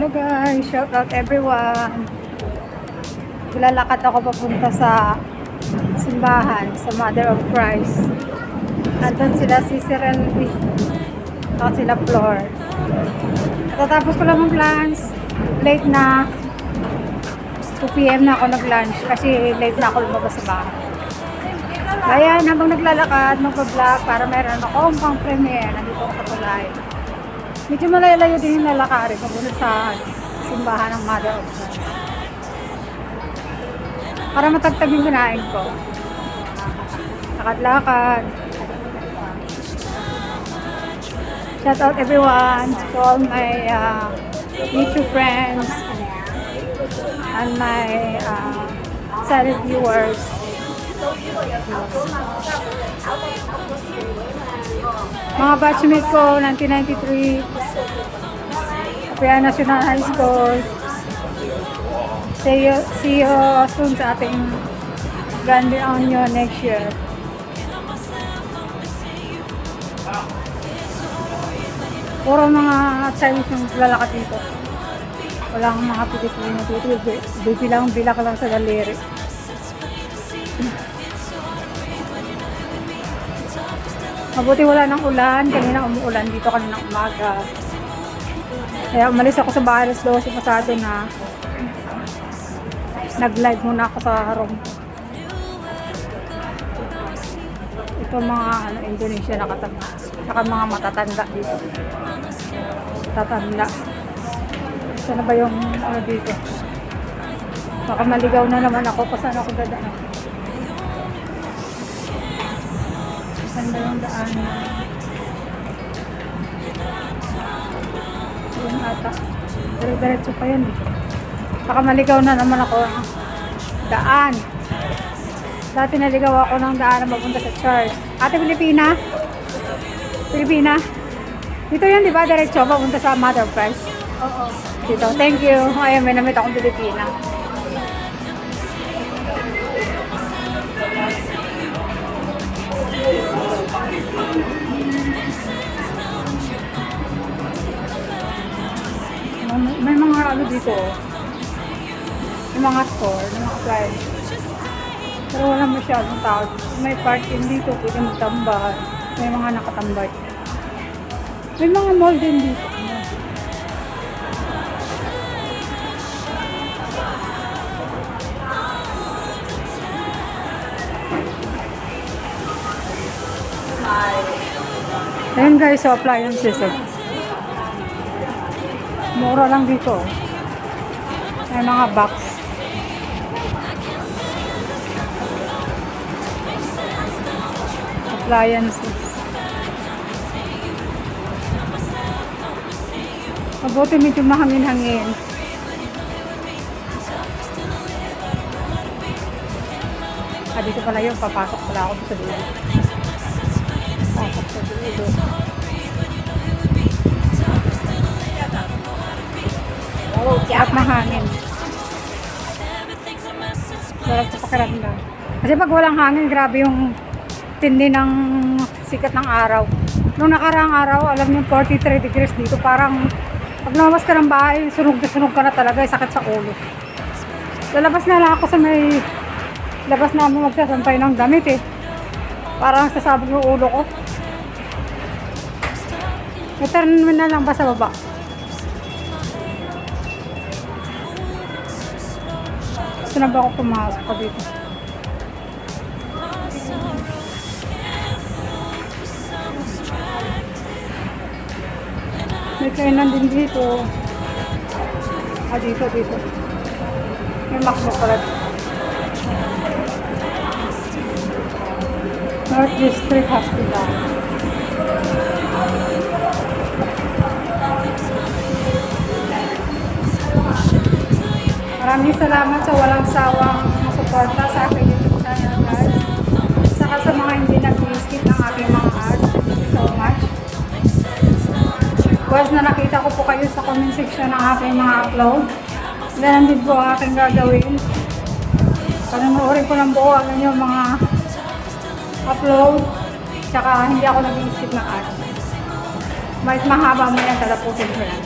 Hello guys, shout out everyone. Lalakad ako papunta sa simbahan, sa Mother of Christ. Andun sila si Serenity at sila Flor. Tatapos ko lang ang plans. Late na. 2 PM na ako nag-lunch kasi late na ako lumabas sa bahay. Kaya habang naglalakad, magpa-vlog para meron akong pang premiere. Nandito ako sa Tulay. Medyo malayo din yung lalakarin papunta sa simbahan ng Mother of Christ. Para matagtag yung kinain ko. Lakad-lakad. Shout out everyone to all my YouTube friends and my silent viewers. Mga batchmate ko, 1993, Kapia National High School. See you soon sa ating Grande Union next year. Puro mga Chinese yung lalakad dito. Walang mga Pilipino dito. Bilang-bilak lang sa daliri. Mabuti wala ng ulan. Kanina umuulan dito kanina umaga. Kaya umalis ako sa bahay alas 12 pasado na. Nag-live muna ako sa room. Ito mga Indonesia nakatanda. Saka mga matatanda dito. Tatanda. Saan ba yung dito? Baka maligaw na naman ako pa saan ako dadaan. Saan ba yung daan? Yun ata. Diretso pa yan eh. Baka maligaw na naman ako. Daan. Dati naligaw ako ng daan na mapunta sa church. Ate Pilipina? Pilipina? Dito yan, di ba? Diretso papunta sa Mother of Christ. Oo. Dito. Thank you. Ayun, may namit akong Pilipina. May mga ano dito. May mga store, may mga appliance. Pero wala masyadong tao. May parking dito, pwede magtambay. May mga nakatambay. May mga mall din dito. Ayan guys, so appliances eh. Mura lang dito. May mga box. Appliances. Mabuti medyo mahangin-hangin. Dito pala yun. Papasok pala ako sa dulo. Pasok sa dulo. At mahangin. Sarap sa pakiramdam. Kasi pag walang hangin, grabe yung tindi ng sikat ng araw. Nung nakaraang araw, alam niyo 43 degrees dito. Parang pag lumabas ka ng bahay, sunog na sunog ka na talaga. Sakit sa ulo. Lalabas na lang ako sa may labas namin magsasampay ng damit eh. Parang sasabog yung ulo ko. I-turn mo na lang ba sa baba? Gusto na ba ako pumasok pa dito? May kainan din dito. Dito. May makbo pala. North District Hospital. Maraming salamat sa walang sawang suporta sa aking YouTube channel guys. Saka sa mga hindi nag-skip ng aking mga ads. Thank you so much. Once na nakita ko po kayo sa comment section ng aking mga upload, ganun din po ang aking gagawin. Panunuorin ko ng buo ang inyong mga upload. Tsaka hindi ako nag-skip ng ads. Kahit mahaba mo yan, talapusin ko yan.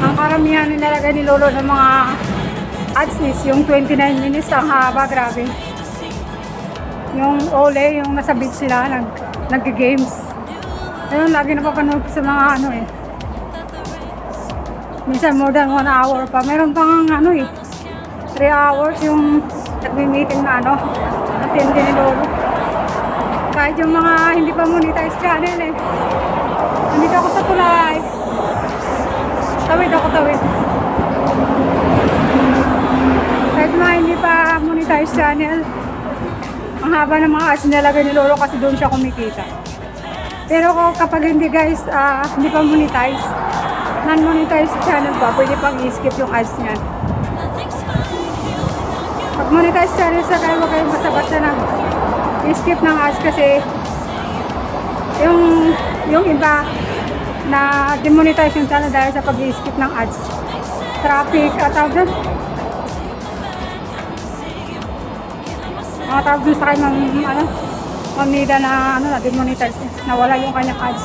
Ang karamihan nilalagay ni Lolo ng mga ads is yung 29 minutes, ang haba, grabe. Yung Ole, yung nasa beach sila, nag-games. Ayun, lagi napapanood ko sa mga ano eh. Minsan more than 1 hour pa. Meron pang ano eh, 3 hours yung nagmi-meeting na ano, attend ni Lolo. Kahit yung mga hindi pa monetize channel eh. Nandito ako sa tulay. Tawid ako, tawid. Kahit mga hindi pa monetize channel, ang haba ng mga ads nilalagay ni Lolo kasi doon siya kumikita. Pero kapag hindi guys, hindi pa monetize, non-monetize channel pa, pwede pang i-skip yung ads niyan. Pag monetize channel sa kayo, huwag kayong basta-basta na i-skip ng ads kasi yung iba na demonetize yung channel dahil sa pag-i-skip ng ads. Traffic, tawag doon. Tawag doon sa kayo mamida na demonetize, nawala yung kanyang ads.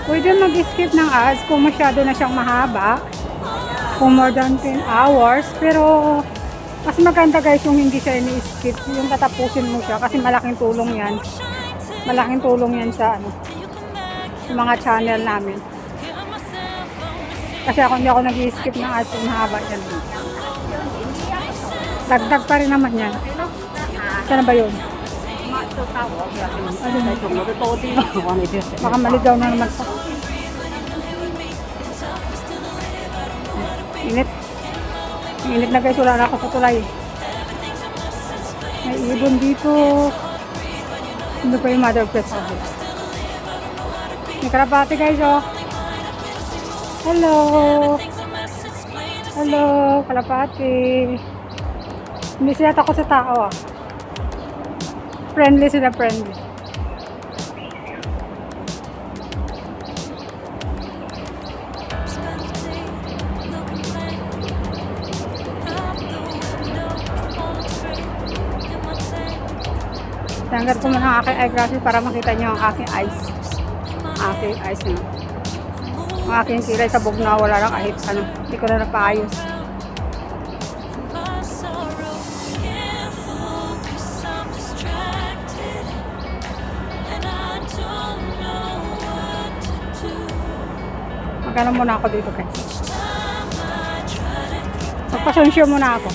Pwede mag-skip ng ads kung masyado na siyang mahaba, kung more than 10 hours, pero mas maganda guys yung hindi siya ini-skip, yung tatapusin mo siya kasi malaking tulong yan. Malaking tulong yan sa sa mga channel namin. Kasi hindi ako nag-skip ng ads kung mahaba yan. Dagdag pa rin naman yan. Saan na ba yun? Baka maligaw na naman pa. Init. Init na guys, wala na ako sa tulay. May ibon dito. Hindi pa yung mother pet ako. May karapati guys oh. Hello. Hello, kalapati. Hindi sila takot sa tao ah. Friendly sila, friendly. Tanggal ko muna ang aking eyeglasses para makita nyo ang aking eyes. Aking eyes na. Ang aking kilay sa bugna, wala lang kahit ano. Hindi ko na napaayos. Magkano muna ako dito guys. Magpasonsyo muna ako.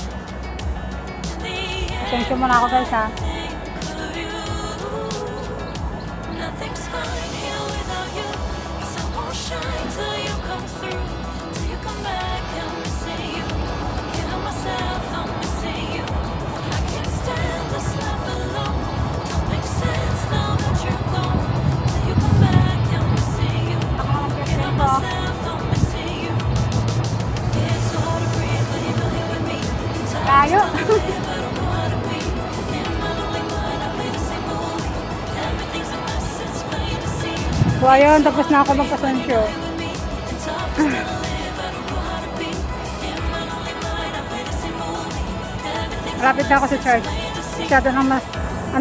Pasonsyo muna ako guys ha. Layo. So ayun, tapos na ako magpasonsyo. Malapit na ako sa church. Masyado nang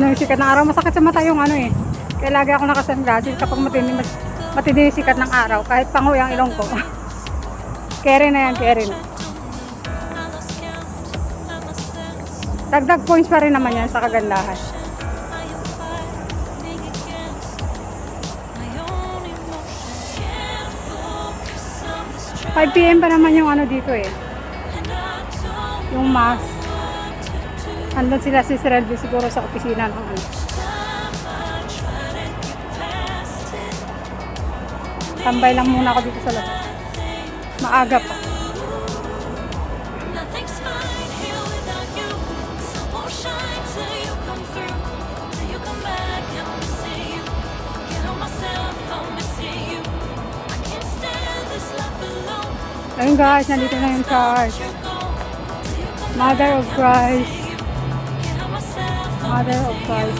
yung sikat ng araw. Masakit sa mata yung eh. Kaya lagi ako naka-sunglasses kapag matindi yung sikat ng araw. Kahit panguwi ang ilong ko. Carry na yan, carry na. Dagdag points pa rin naman yan sa kagandahan. PM 5 PM pa naman yung dito eh. Yung mass. Andun sila si Sirelvi siguro sa opisina ng Tambay lang muna ako dito sa labas. Maaga pa. Ayun guys, nandito na yung church. Mother of Christ. Mother of Christ.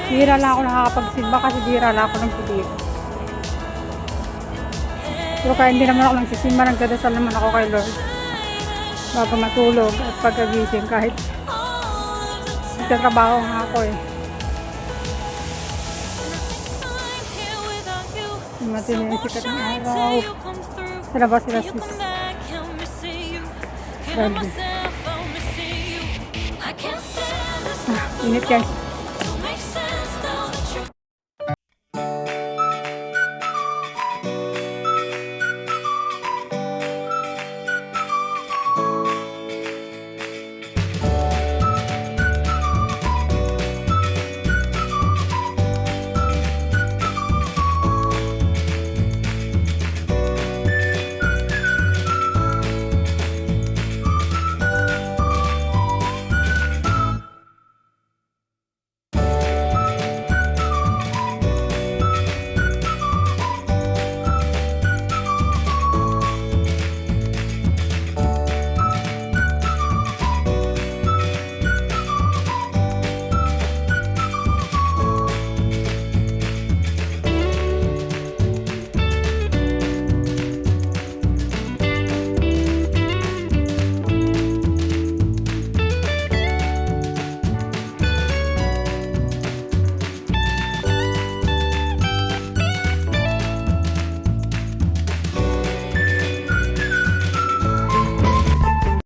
Bira lang ako nakakapagsimba kasi bira lang ako ng pudit. Pero kaya hindi naman ako nagsisimba, nagdadasal naman ako kay Lord. bago matulog at pagkagising kahit nagtatrabaho nga ako eh. Matindi yung sikat ng araw. Sa labas sila sis. Grabe. Init guys.